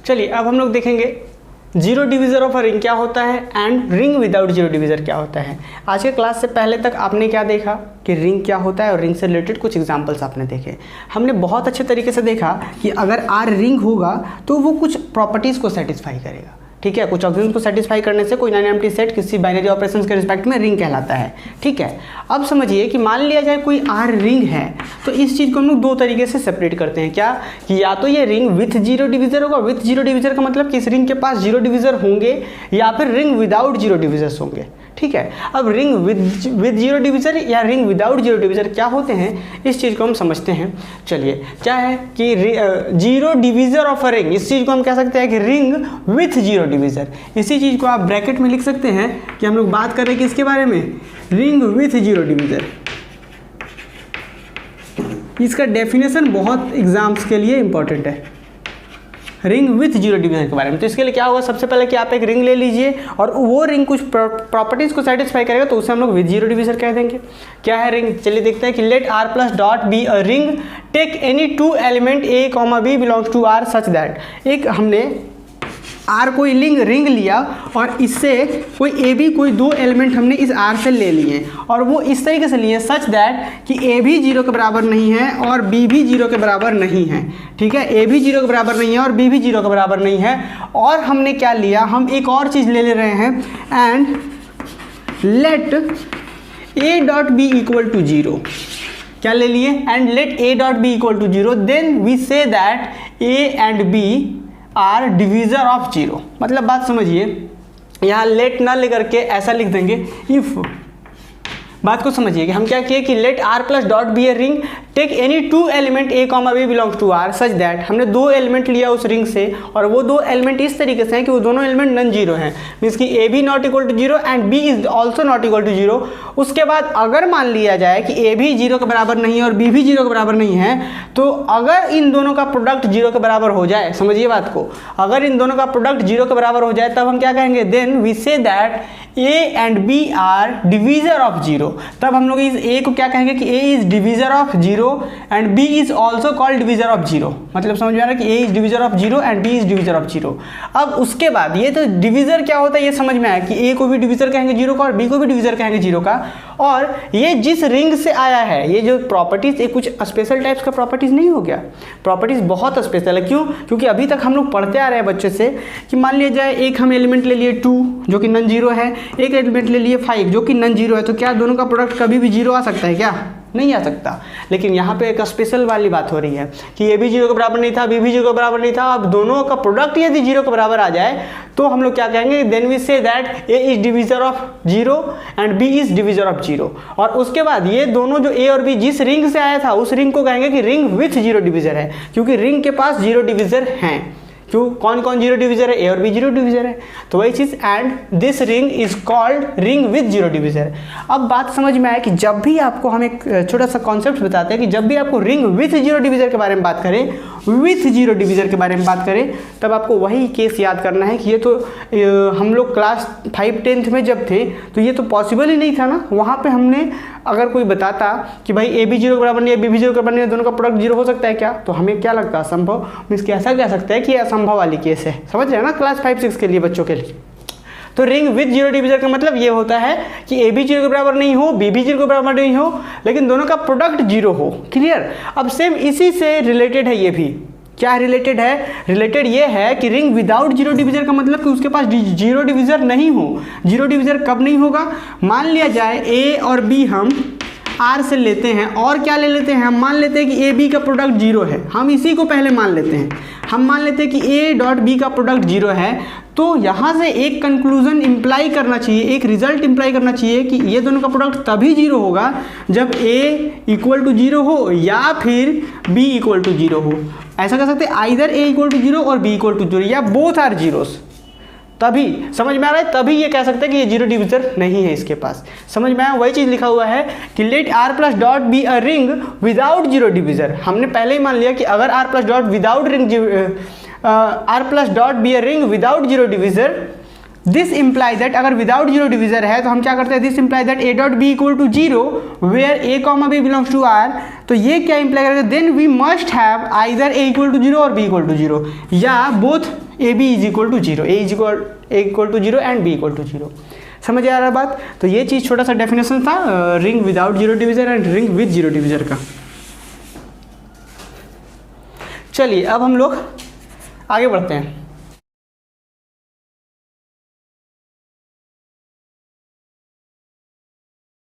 चलिए अब हम लोग देखेंगे zero divisor of a ring क्या होता है and ring without zero divisor क्या होता है। आज के क्लास से पहले तक आपने क्या देखा कि रिंग क्या होता है और रिंग से रिलेटेड कुछ एग्जांपल्स आपने देखे। हमने बहुत अच्छे तरीके से देखा कि अगर आर रिंग होगा तो वो कुछ प्रॉपर्टीज़ को सेटिस्फाई करेगा, ठीक है, कुछ ऑब्जेक्ट्स को सेटिस्फाई करने से कोई नॉन एम्प्टी सेट किसी बाइनरी ऑपरेशंस के रिस्पेक्ट में रिंग कहलाता है, ठीक है। अब समझिए कि मान लिया जाए कोई आर रिंग है तो इस चीज़ को हम लोग दो तरीके से सेपरेट करते हैं, क्या कि या तो ये रिंग विथ जीरो डिवीज़र होगा। विथ जीरो डिवीज़र का मतलब कि इस रिंग के पास जीरो डिवीज़र होंगे या फिर रिंग विदाउट जीरो डिवीज़र्स होंगे, ठीक है। अब रिंग विद जीरो डिवीज़र या रिंग विदाउट जीरो डिवीज़र क्या होते हैं इस चीज़ को हम समझते हैं। चलिए क्या है कि zero divisor of a ring, इस चीज़ को हम कह सकते हैं कि रिंग विथ जीरो डिवीज़र। इसी चीज़ को आप ब्रैकेट में लिख सकते हैं कि हम लोग बात कर रहे हैं किसके बारे में, रिंग विथ जीरो डिवीज़र। इसका डेफिनेशन बहुत एग्जाम्स के लिए इंपॉर्टेंट है, रिंग विथ जीरो डिवीज़र के बारे में। तो इसके लिए क्या होगा, सबसे पहले कि आप एक रिंग ले लीजिए और वो रिंग कुछ प्रॉपर्टीज़ को सेटिस्फाई करेगा तो उसे हम लोग विथ जीरो डिवीज़र कह देंगे। क्या है रिंग, चलिए देखते हैं कि let R plus dot be a ring take any two element A comma B belongs to R such that. एक हमने आर कोई रिंग लिया और इससे कोई ए बी कोई दो एलिमेंट हमने इस आर से ले लिए और वो इस तरीके से लिए सच दैट कि ए भी जीरो के बराबर नहीं है और बी भी जीरो के बराबर नहीं है, ठीक है। ए भी जीरो के बराबर नहीं है और बी भी जीरो के बराबर नहीं है। और हमने क्या लिया, हम एक और चीज़ ले रहे हैं and let A dot B equal to zero. क्या ले लिए, and let A dot B equal to zero, then we say that A and B are divisor of zero. मतलब बात समझिए, यहाँ लेट ना लेकर के ऐसा लिख देंगे इफ। बात को समझिए कि हम क्या किए कि let R plus dot be a ring take any two element A comma B belongs to R such that. हमने दो एलिमेंट लिया उस रिंग से और वो दो एलिमेंट इस तरीके से हैं कि वो दोनों एलिमेंट नॉन जीरो हैं, मीन्स कि A B not equal to zero and B is also not equal to zero. उसके बाद अगर मान लिया जाए कि ए भी जीरो के बराबर नहीं है और बी भी जीरो के बराबर नहीं है, तो अगर इन दोनों का प्रोडक्ट जीरो के बराबर हो जाए, समझिए बात को, अगर इन दोनों का प्रोडक्ट जीरो के बराबर हो जाए तब हम क्या कहेंगे, then we say that A and B are divisor of zero. तब हम लोग इस ए को क्या कहेंगे कि A is divisor of zero and B is also called divisor of zero. मतलब समझ में आ रहा है कि A is divisor of zero and B is divisor of zero. अब उसके बाद ये तो डिवीज़र क्या होता है ये समझ में आया कि ए को भी डिवीज़र कहेंगे जीरो का और बी को भी डिवीज़र कहेंगे जीरो का। और ये जिस रिंग से आया है, ये जो प्रॉपर्टीज़, ये कुछ स्पेशल टाइप्स का प्रॉपर्टीज़ नहीं हो गया, प्रॉपर्टीज़ बहुत स्पेशल है। क्यों, क्योंकि अभी तक हम लोग पढ़ते आ रहे हैं बच्चे से कि मान लिया जाए एक हम एलिमेंट ले लिए 2 जो कि नॉन जीरो है, एक एलिमेंट ले लिए 5 जो कि नॉन जीरो है, तो क्या दोनों का प्रोडक्ट कभी भी जीरो आ सकता है, क्या नहीं आ सकता। लेकिन यहाँ पे एक स्पेशल वाली बात हो रही है कि ए भी जीरो के बराबर नहीं था, बी भी जीरो के बराबर नहीं था। अब दोनों का प्रोडक्ट यदि जीरो के बराबर आ जाए तो हम लोग क्या कहेंगे, then we say that A is divisor of zero and B is divisor of zero. और उसके बाद ये दोनों जो ए और बी जिस रिंग से आया था उस रिंग को कहेंगे कि रिंग विथ जीरो डिवीज़र है, क्योंकि रिंग के पास जीरो डिवीज़र हैं। क्यों, कौन कौन जीरो डिवीज़र है, ए और बी जीरो डिवीज़र है, तो वही चीज़। And this ring is called ring with zero divisor. अब बात समझ में आया कि जब भी आपको हम एक छोटा सा कॉन्सेप्ट बताते हैं कि जब भी आपको रिंग विथ जीरो डिवीज़र के बारे में बात करें, विथ जीरो डिवीज़र के बारे में बात करें, तब आपको वही केस याद करना है कि ये तो हम लोग क्लास 5-10th में जब थे तो ये तो पॉसिबल ही नहीं था ना। वहाँ पे हमने अगर कोई बताता कि भाई ए भी जीरो के बराबर नहीं है, बी भी जीरो के बराबर नहीं है, दोनों का प्रोडक्ट जीरो हो सकता है क्या, तो हमें क्या लगता है, असंभव। मीन्स कि ऐसा कह सकते हैं कि असंभव वाली केस है, समझ रहे हैं ना, क्लास 5-6 के लिए बच्चों के लिए। तो रिंग विथ जीरो डिवीज़र का मतलब ये होता है कि ए भी जीरो के बराबर नहीं हो, बी भी जीरो के बराबर नहीं हो, लेकिन दोनों का प्रोडक्ट जीरो हो। क्लियर। अब सेम इसी से रिलेटेड है ये भी। क्या रिलेटेड है, रिलेटेड ये है कि रिंग विदाउट जीरो डिवीज़र का मतलब कि उसके पास जीरो डिवीज़र नहीं हो। जीरो डिवीज़र कब नहीं होगा, मान लिया जाए ए और बी हम आर से लेते हैं और क्या ले लेते हैं, हम मान लेते हैं कि ए बी का प्रोडक्ट जीरो है। हम इसी को पहले मान लेते हैं, हम मान लेते हैं कि ए डॉट बी का प्रोडक्ट जीरो है। तो यहाँ से एक कंक्लूजन इंप्लाई करना चाहिए, एक रिजल्ट इंप्लाई करना चाहिए कि ये दोनों का प्रोडक्ट तभी जीरो होगा जब ए इक्वल टू जीरो हो या फिर बी इक्वल टू जीरो हो। ऐसा कर सकते हैं either A equal to zero और बी इक्वल टू जीरो या बोथ आर जीरोस। तभी समझ में आ रहा है, तभी ये कह सकते हैं कि ये जीरो डिवीज़र नहीं है इसके पास। समझ में आया, वही चीज़ लिखा हुआ है कि let R plus dot be a ring without zero divisor. हमने पहले ही मान लिया कि अगर R plus dot without ring R plus dot be a ring without zero divisor this imply that अगर विदाउट जीरो डिविजर है तो हम क्या करते हैं, this imply that A dot B equal to zero where A comma B belongs to R. तो ये क्या इम्प्लाई करेगा, then we must have either A equal to zero और बी इक्वल टू जीरो, या both A B is equal to zero, A equal to zero and B equal to zero. समझ आ रहा बात। तो ये चीज़ छोटा सा डेफिनेशन था ring without zero divisor and ring with zero divisor का। चलिए अब हम लोग आगे बढ़ते हैं।